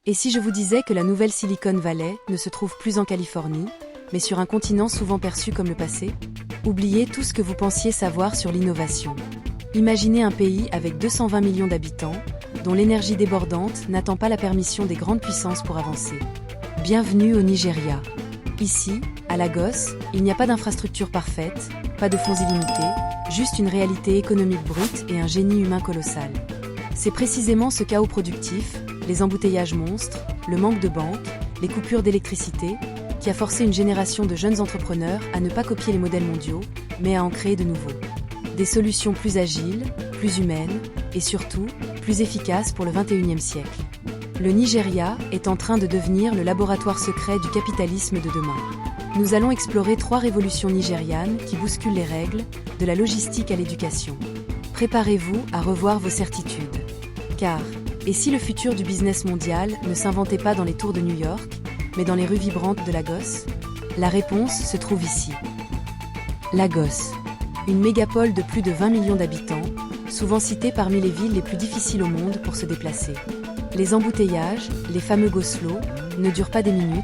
Et si je vous disais que la nouvelle Silicon Valley ne se trouve plus en Californie, mais sur un continent souvent perçu comme le passé? Oubliez tout ce que vous pensiez savoir sur l'innovation. Imaginez un pays avec 220 millions d'habitants, dont l'énergie débordante n'attend pas la permission des grandes puissances pour avancer. Bienvenue au Nigeria. Ici, à Lagos, il n'y a pas d'infrastructure parfaite, pas de fonds illimités, juste une réalité économique brute et un génie humain colossal. C'est précisément ce chaos productif, les embouteillages monstres, le manque de banques, les coupures d'électricité, qui a forcé une génération de jeunes entrepreneurs à ne pas copier les modèles mondiaux, mais à en créer de nouveaux. Des solutions plus agiles, plus humaines, et surtout, plus efficaces pour le XXIe siècle. Le Nigeria est en train de devenir le laboratoire secret du capitalisme de demain. Nous allons explorer 3 révolutions nigérianes qui bousculent les règles, de la logistique à l'éducation. Préparez-vous à revoir vos certitudes. Car, et si le futur du business mondial ne s'inventait pas dans les tours de New York, mais dans les rues vibrantes de Lagos? La réponse se trouve ici. Lagos. Une mégapole de plus de 20 millions d'habitants, souvent citée parmi les villes les plus difficiles au monde pour se déplacer. Les embouteillages, les fameux go-slow, ne durent pas des minutes,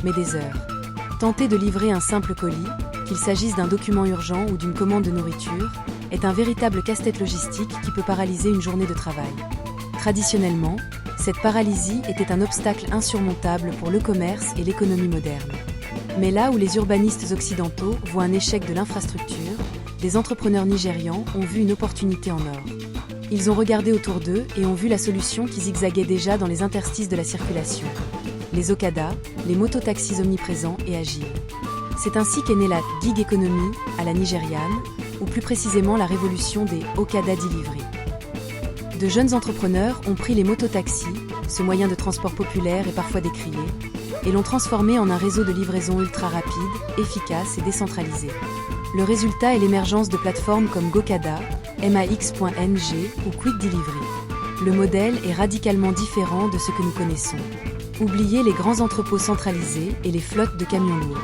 mais des heures. Tenter de livrer un simple colis, qu'il s'agisse d'un document urgent ou d'une commande de nourriture, est un véritable casse-tête logistique qui peut paralyser une journée de travail. Traditionnellement, cette paralysie était un obstacle insurmontable pour le commerce et l'économie moderne. Mais là où les urbanistes occidentaux voient un échec de l'infrastructure, des entrepreneurs nigérians ont vu une opportunité en or. Ils ont regardé autour d'eux et ont vu la solution qui zigzaguait déjà dans les interstices de la circulation. Les Okada, les mototaxis omniprésents et agiles. C'est ainsi qu'est née la gig economy à la nigériane, ou plus précisément la révolution des Okada Delivery. De jeunes entrepreneurs ont pris les mototaxis, ce moyen de transport populaire et parfois décrié, et l'ont transformé en un réseau de livraison ultra rapide, efficace et décentralisé. Le résultat est l'émergence de plateformes comme Gokada, Max.ng ou Quick Delivery. Le modèle est radicalement différent de ce que nous connaissons. Oubliez les grands entrepôts centralisés et les flottes de camions lourds.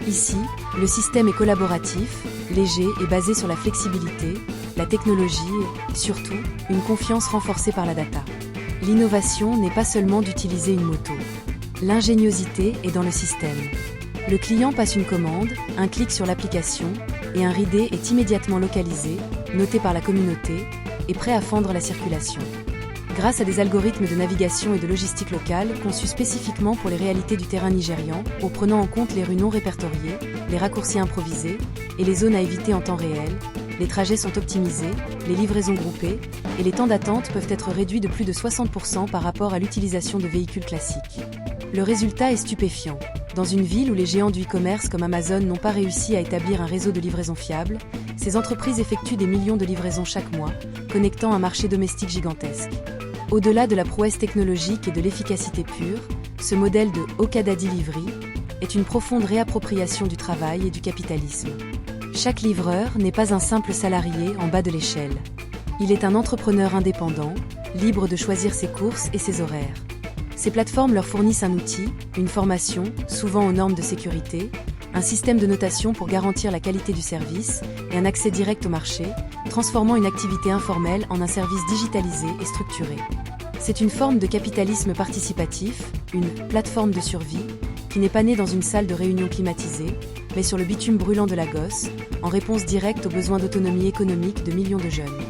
Ici, le système est collaboratif, léger et basé sur la flexibilité, la technologie et, surtout, une confiance renforcée par la data. L'innovation n'est pas seulement d'utiliser une moto. L'ingéniosité est dans le système. Le client passe une commande, un clic sur l'application, et un ridé est immédiatement localisé, noté par la communauté, et prêt à fendre la circulation. Grâce à des algorithmes de navigation et de logistique locale conçus spécifiquement pour les réalités du terrain nigérian, en prenant en compte les rues non répertoriées, les raccourcis improvisés et les zones à éviter en temps réel, les trajets sont optimisés, les livraisons groupées, et les temps d'attente peuvent être réduits de plus de 60% par rapport à l'utilisation de véhicules classiques. Le résultat est stupéfiant. Dans une ville où les géants du e-commerce comme Amazon n'ont pas réussi à établir un réseau de livraison fiable, ces entreprises effectuent des millions de livraisons chaque mois, connectant un marché domestique gigantesque. Au-delà de la prouesse technologique et de l'efficacité pure, ce modèle de Okada Delivery est une profonde réappropriation du travail et du capitalisme. Chaque livreur n'est pas un simple salarié en bas de l'échelle. Il est un entrepreneur indépendant, libre de choisir ses courses et ses horaires. Ces plateformes leur fournissent un outil, une formation, souvent aux normes de sécurité, un système de notation pour garantir la qualité du service et un accès direct au marché, transformant une activité informelle en un service digitalisé et structuré. C'est une forme de capitalisme participatif, une plateforme de survie, qui n'est pas née dans une salle de réunion climatisée, mais sur le bitume brûlant de Lagos, en réponse directe aux besoins d'autonomie économique de millions de jeunes.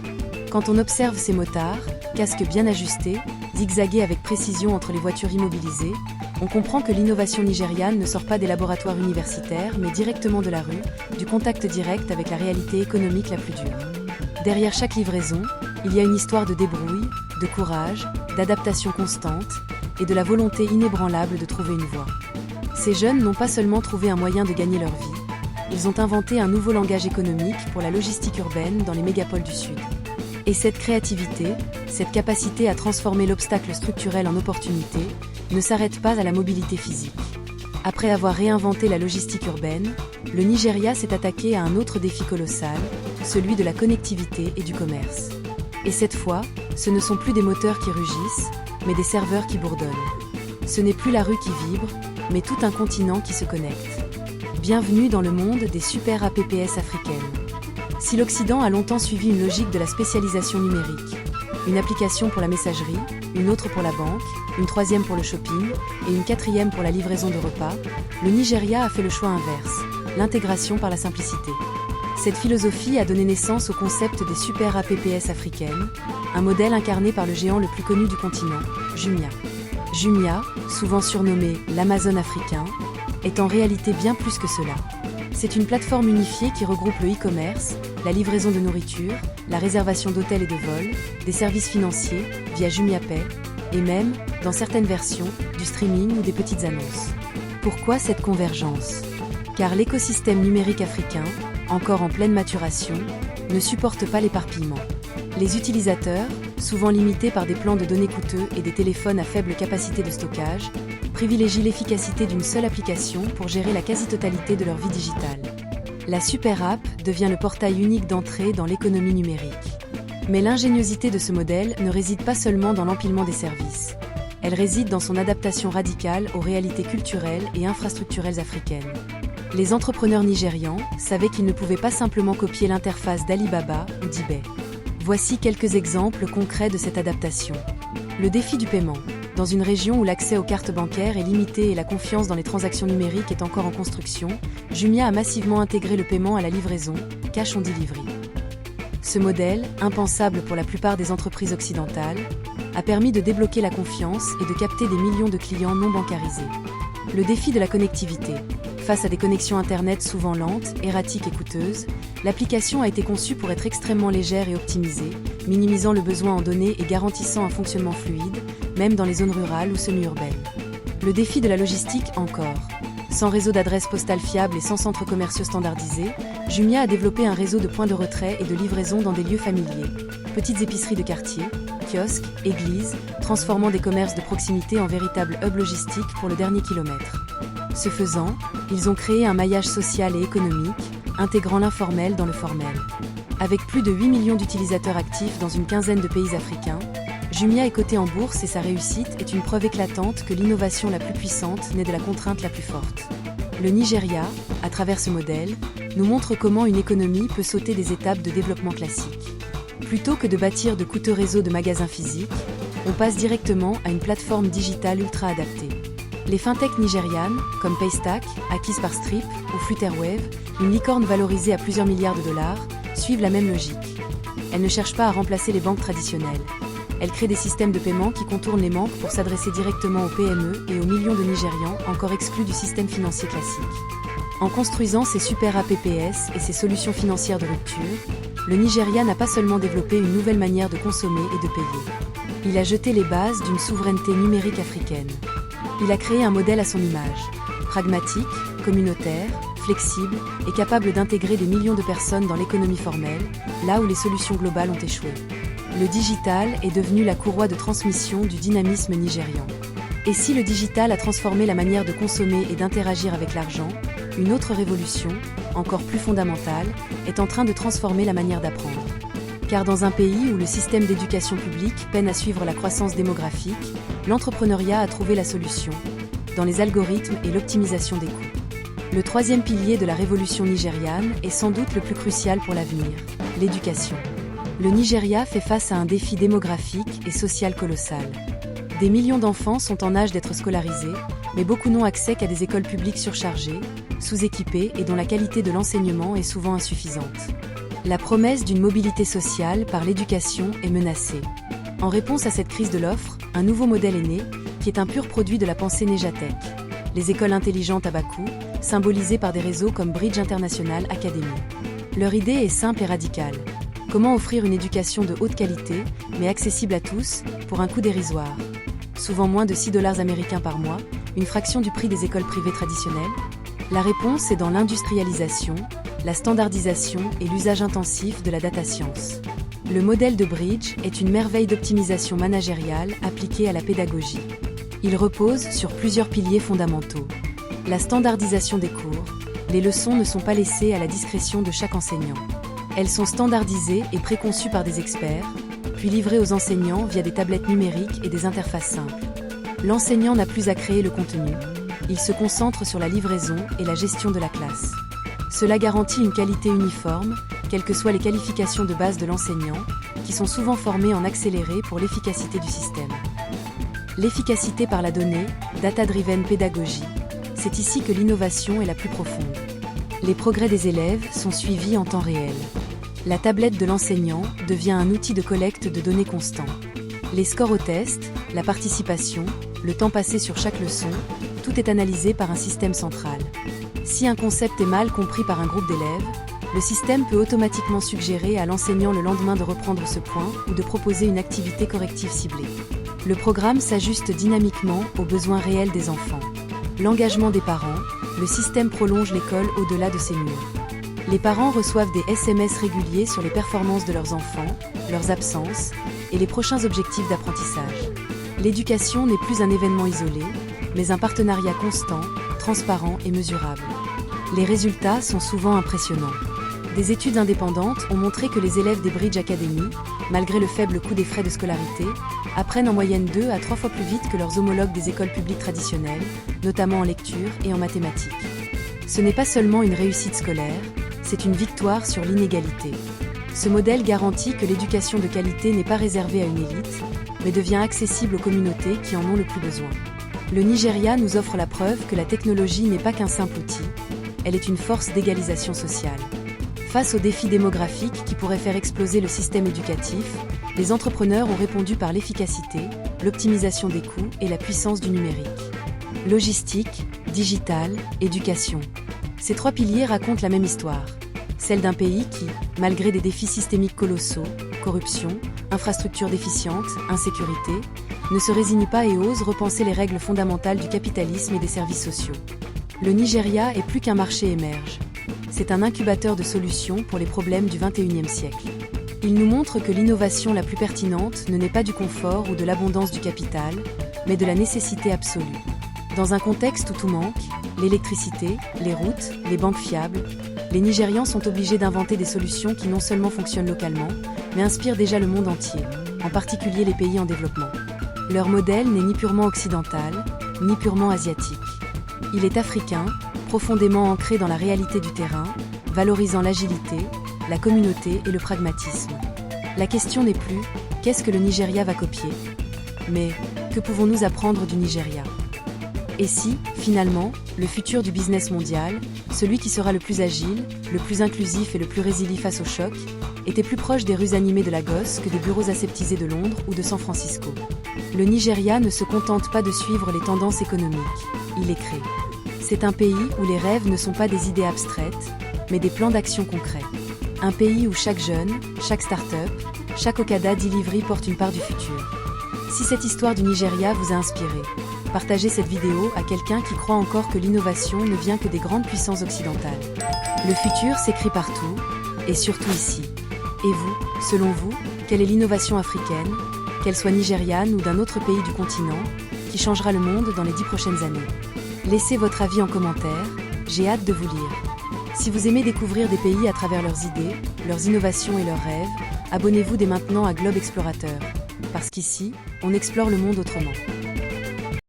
Quand on observe ces motards, casques bien ajustés, zigzaguer avec précision entre les voitures immobilisées, on comprend que l'innovation nigériane ne sort pas des laboratoires universitaires, mais directement de la rue, du contact direct avec la réalité économique la plus dure. Derrière chaque livraison, il y a une histoire de débrouille, de courage, d'adaptation constante, et de la volonté inébranlable de trouver une voie. Ces jeunes n'ont pas seulement trouvé un moyen de gagner leur vie, ils ont inventé un nouveau langage économique pour la logistique urbaine dans les mégapoles du Sud. Et cette créativité, cette capacité à transformer l'obstacle structurel en opportunité, ne s'arrête pas à la mobilité physique. Après avoir réinventé la logistique urbaine, le Nigeria s'est attaqué à un autre défi colossal, celui de la connectivité et du commerce. Et cette fois, ce ne sont plus des moteurs qui rugissent, mais des serveurs qui bourdonnent. Ce n'est plus la rue qui vibre, mais tout un continent qui se connecte. Bienvenue dans le monde des super APPS africaines. Si l'Occident a longtemps suivi une logique de la spécialisation numérique, une application pour la messagerie, une autre pour la banque, une troisième pour le shopping et une quatrième pour la livraison de repas, le Nigeria a fait le choix inverse, l'intégration par la simplicité. Cette philosophie a donné naissance au concept des super apps africaines, un modèle incarné par le géant le plus connu du continent, Jumia. Jumia, souvent surnommé l'Amazon africain, est en réalité bien plus que cela. C'est une plateforme unifiée qui regroupe le e-commerce, la livraison de nourriture, la réservation d'hôtels et de vols, des services financiers via JumiaPay, et même, dans certaines versions, du streaming ou des petites annonces. Pourquoi cette convergence ? Car l'écosystème numérique africain, encore en pleine maturation, ne supporte pas l'éparpillement. Les utilisateurs, souvent limités par des plans de données coûteux et des téléphones à faible capacité de stockage, privilégient l'efficacité d'une seule application pour gérer la quasi-totalité de leur vie digitale. La Super App devient le portail unique d'entrée dans l'économie numérique. Mais l'ingéniosité de ce modèle ne réside pas seulement dans l'empilement des services. Elle réside dans son adaptation radicale aux réalités culturelles et infrastructurelles africaines. Les entrepreneurs nigérians savaient qu'ils ne pouvaient pas simplement copier l'interface d'Alibaba ou d'eBay. Voici quelques exemples concrets de cette adaptation. Le défi du paiement. Dans une région où l'accès aux cartes bancaires est limité et la confiance dans les transactions numériques est encore en construction, Jumia a massivement intégré le paiement à la livraison, cash on delivery. Ce modèle, impensable pour la plupart des entreprises occidentales, a permis de débloquer la confiance et de capter des millions de clients non bancarisés. Le défi de la connectivité. Face à des connexions Internet souvent lentes, erratiques et coûteuses, l'application a été conçue pour être extrêmement légère et optimisée, minimisant le besoin en données et garantissant un fonctionnement fluide, même dans les zones rurales ou semi-urbaines. Le défi de la logistique encore. Sans réseau d'adresses postales fiables et sans centres commerciaux standardisés, Jumia a développé un réseau de points de retrait et de livraison dans des lieux familiers. Petites épiceries de quartier, kiosques, églises, transformant des commerces de proximité en véritables hubs logistiques pour le dernier kilomètre. Ce faisant, ils ont créé un maillage social et économique, intégrant l'informel dans le formel. Avec plus de 8 millions d'utilisateurs actifs dans une quinzaine de pays africains, Jumia est coté en bourse et sa réussite est une preuve éclatante que l'innovation la plus puissante naît de la contrainte la plus forte. Le Nigeria, à travers ce modèle, nous montre comment une économie peut sauter des étapes de développement classiques. Plutôt que de bâtir de coûteux réseaux de magasins physiques, on passe directement à une plateforme digitale ultra adaptée. Les fintechs nigérianes, comme Paystack, acquises par Strip, ou Flutterwave, une licorne valorisée à plusieurs milliards de dollars, suivent la même logique. Elles ne cherchent pas à remplacer les banques traditionnelles. Elles créent des systèmes de paiement qui contournent les banques pour s'adresser directement aux PME et aux millions de Nigérians encore exclus du système financier classique. En construisant ces super apps et ces solutions financières de rupture, le Nigeria n'a pas seulement développé une nouvelle manière de consommer et de payer. Il a jeté les bases d'une souveraineté numérique africaine. Il a créé un modèle à son image, pragmatique, communautaire, flexible et capable d'intégrer des millions de personnes dans l'économie formelle, là où les solutions globales ont échoué. Le digital est devenu la courroie de transmission du dynamisme nigérian. Et si le digital a transformé la manière de consommer et d'interagir avec l'argent, une autre révolution, encore plus fondamentale, est en train de transformer la manière d'apprendre. Car dans un pays où le système d'éducation publique peine à suivre la croissance démographique, l'entrepreneuriat a trouvé la solution, dans les algorithmes et l'optimisation des coûts. Le troisième pilier de la révolution nigériane est sans doute le plus crucial pour l'avenir, l'éducation. Le Nigeria fait face à un défi démographique et social colossal. Des millions d'enfants sont en âge d'être scolarisés, mais beaucoup n'ont accès qu'à des écoles publiques surchargées, sous-équipées et dont la qualité de l'enseignement est souvent insuffisante. La promesse d'une mobilité sociale par l'éducation est menacée. En réponse à cette crise de l'offre, un nouveau modèle est né, qui est un pur produit de la pensée Nejatech. Les écoles intelligentes à bas coût, symbolisées par des réseaux comme Bridge International Academy. Leur idée est simple et radicale. Comment offrir une éducation de haute qualité, mais accessible à tous, pour un coût dérisoire? Souvent moins de $6 américains par mois, une fraction du prix des écoles privées traditionnelles? La réponse est dans l'industrialisation, la standardisation et l'usage intensif de la data science. Le modèle de Bridge est une merveille d'optimisation managériale appliquée à la pédagogie. Il repose sur plusieurs piliers fondamentaux. La standardisation des cours. Les leçons ne sont pas laissées à la discrétion de chaque enseignant. Elles sont standardisées et préconçues par des experts, puis livrées aux enseignants via des tablettes numériques et des interfaces simples. L'enseignant n'a plus à créer le contenu. Il se concentre sur la livraison et la gestion de la classe. Cela garantit une qualité uniforme, quelles que soient les qualifications de base de l'enseignant, qui sont souvent formés en accéléré pour l'efficacité du système. L'efficacité par la donnée, data-driven pédagogie, c'est ici que l'innovation est la plus profonde. Les progrès des élèves sont suivis en temps réel. La tablette de l'enseignant devient un outil de collecte de données constant. Les scores au test, la participation, le temps passé sur chaque leçon, tout est analysé par un système central. Si un concept est mal compris par un groupe d'élèves, le système peut automatiquement suggérer à l'enseignant le lendemain de reprendre ce point ou de proposer une activité corrective ciblée. Le programme s'ajuste dynamiquement aux besoins réels des enfants. L'engagement des parents, le système prolonge l'école au-delà de ses murs. Les parents reçoivent des SMS réguliers sur les performances de leurs enfants, leurs absences et les prochains objectifs d'apprentissage. L'éducation n'est plus un événement isolé, mais un partenariat constant, transparent et mesurable. Les résultats sont souvent impressionnants. Des études indépendantes ont montré que les élèves des Bridge Academy, malgré le faible coût des frais de scolarité, apprennent en moyenne 2 à 3 fois plus vite que leurs homologues des écoles publiques traditionnelles, notamment en lecture et en mathématiques. Ce n'est pas seulement une réussite scolaire, c'est une victoire sur l'inégalité. Ce modèle garantit que l'éducation de qualité n'est pas réservée à une élite, mais devient accessible aux communautés qui en ont le plus besoin. Le Nigeria nous offre la preuve que la technologie n'est pas qu'un simple outil, elle est une force d'égalisation sociale. Face aux défis démographiques qui pourraient faire exploser le système éducatif, les entrepreneurs ont répondu par l'efficacité, l'optimisation des coûts et la puissance du numérique. Logistique, digital, éducation. Ces 3 piliers racontent la même histoire. Celle d'un pays qui, malgré des défis systémiques colossaux, corruption, infrastructures déficientes, insécurité, ne se résigne pas et ose repenser les règles fondamentales du capitalisme et des services sociaux. Le Nigeria est plus qu'un marché émerge. C'est un incubateur de solutions pour les problèmes du XXIe siècle. Il nous montre que l'innovation la plus pertinente ne naît pas du confort ou de l'abondance du capital, mais de la nécessité absolue. Dans un contexte où tout manque, l'électricité, les routes, les banques fiables, les Nigérians sont obligés d'inventer des solutions qui non seulement fonctionnent localement, mais inspirent déjà le monde entier, en particulier les pays en développement. Leur modèle n'est ni purement occidental, ni purement asiatique. Il est africain, profondément ancré dans la réalité du terrain, valorisant l'agilité, la communauté et le pragmatisme. La question n'est plus « qu'est-ce que le Nigeria va copier ?», mais « que pouvons-nous apprendre du Nigeria ?» Et si, finalement, le futur du business mondial, celui qui sera le plus agile, le plus inclusif et le plus résilient face au choc, était plus proche des rues animées de Lagos que des bureaux aseptisés de Londres ou de San Francisco. Le Nigeria ne se contente pas de suivre les tendances économiques, il les crée. C'est un pays où les rêves ne sont pas des idées abstraites, mais des plans d'action concrets. Un pays où chaque jeune, chaque start-up, chaque Okada Delivery porte une part du futur. Si cette histoire du Nigeria vous a inspiré, partagez cette vidéo à quelqu'un qui croit encore que l'innovation ne vient que des grandes puissances occidentales. Le futur s'écrit partout, et surtout ici. Et vous, selon vous, quelle est l'innovation africaine, qu'elle soit nigériane ou d'un autre pays du continent, qui changera le monde dans les 10 prochaines années? Laissez votre avis en commentaire, j'ai hâte de vous lire. Si vous aimez découvrir des pays à travers leurs idées, leurs innovations et leurs rêves, abonnez-vous dès maintenant à Globe Explorateur. Parce qu'ici, on explore le monde autrement.